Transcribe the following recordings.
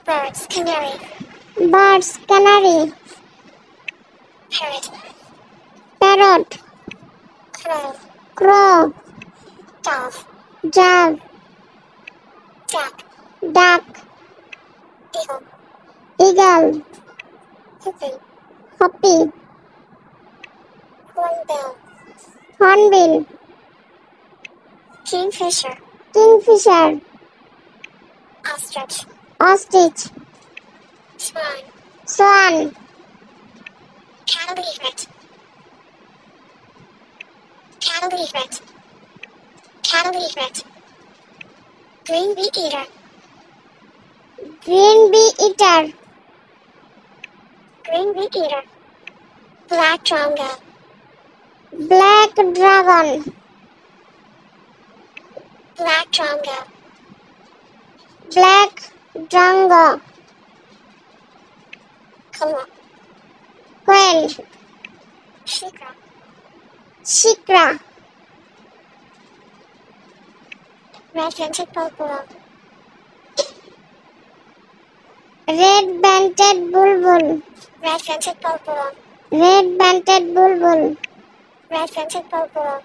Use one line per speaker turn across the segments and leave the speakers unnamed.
Birds, canary.
Birds, canary.
Parrot.
Parrot.
Crow.
Crow.
Dove.
Dove.
Duck.
Duck.
Eagle.
Eagle.
Hoopin.
Hoppy.
Hornbill.
Hornbill.
Kingfisher.
Kingfisher.
Ostrich.
Ostrich.
Swan.
Swan.
Cattle egret. Cattle egret. Cattle egret. Green bee eater.
Green bee eater.
Green bee eater. Black drongo.
Black dragon.
Black drongo.
Black drongo. Quail.
Shikra.
Shikra.
Red-vented bulbul.
Red-banded bulbul.
Red-vented bulbul.
Red-banded bulbul.
Red-vented bulbul.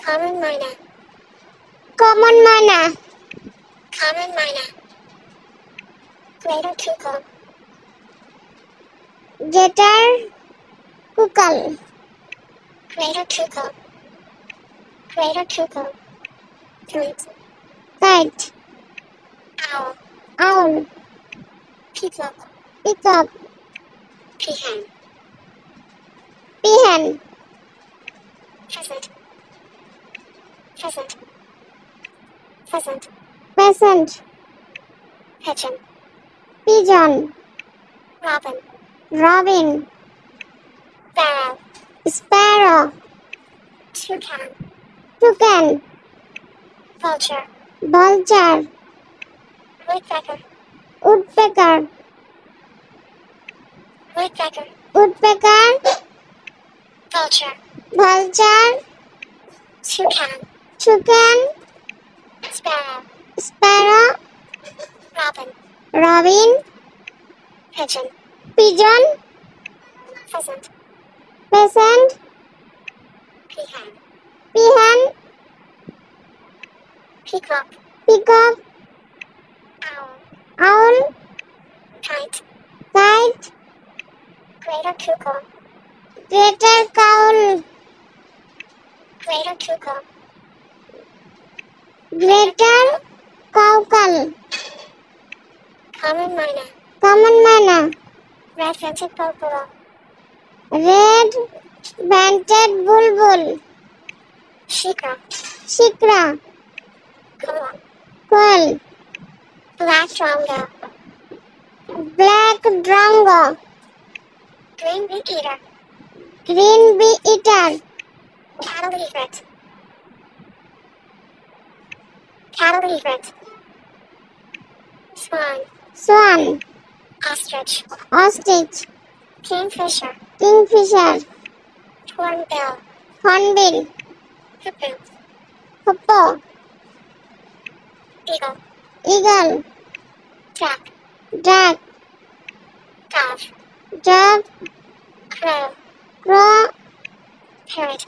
Common myna.
Common myna.
Common myna. Greater cuckoo.
Greater cuckoo.
Greater cuckoo. Greater cuckoo. Kite.
Kite.
Owl.
Owl.
Peacock.
Peacock.
Peahen.
Peahen.
Pheasant. Pheasant. Pheasant.
Pheasant.
Pigeon.
Pigeon.
Robin.
Robin.
Sparrow.
Sparrow.
Toucan.
Toucan.
Vulture.
Vulture.
Woodpecker.
Woodpecker.
Woodpecker.
Woodpecker.
Vulture.
Vulture.
Toucan.
Toucan.
Sparrow.
Sparrow.
Robin.
Robin.
Pigeon.
Pigeon.
Pheasant.
Pheasant.
Peahen.
Peahen.
Peacock.
Peacock.
Owl.
Owl.
Kite.
Kite.
Greater cuckoo.
Greater cowl.
Greater cuckoo.
Greater cowcal.
Common myna.
Common myna.
Red-vented bulbul.
Red-banded bulbul.
Shikra.
Shikra. Quail.
Black drongo.
Black drongo.
Green bee eater.
Green bee eater.
Cattle egret. Cattle egret. Swan.
Swan.
Ostrich.
Ostrich.
Kingfisher.
Kingfisher.
Hornbill.
Hornbill.
Hippo.
Hippo.
Eagle.
Eagle.
Duck.
Duck.
Dove.
Dove.
Crow.
Crow.
Parrot.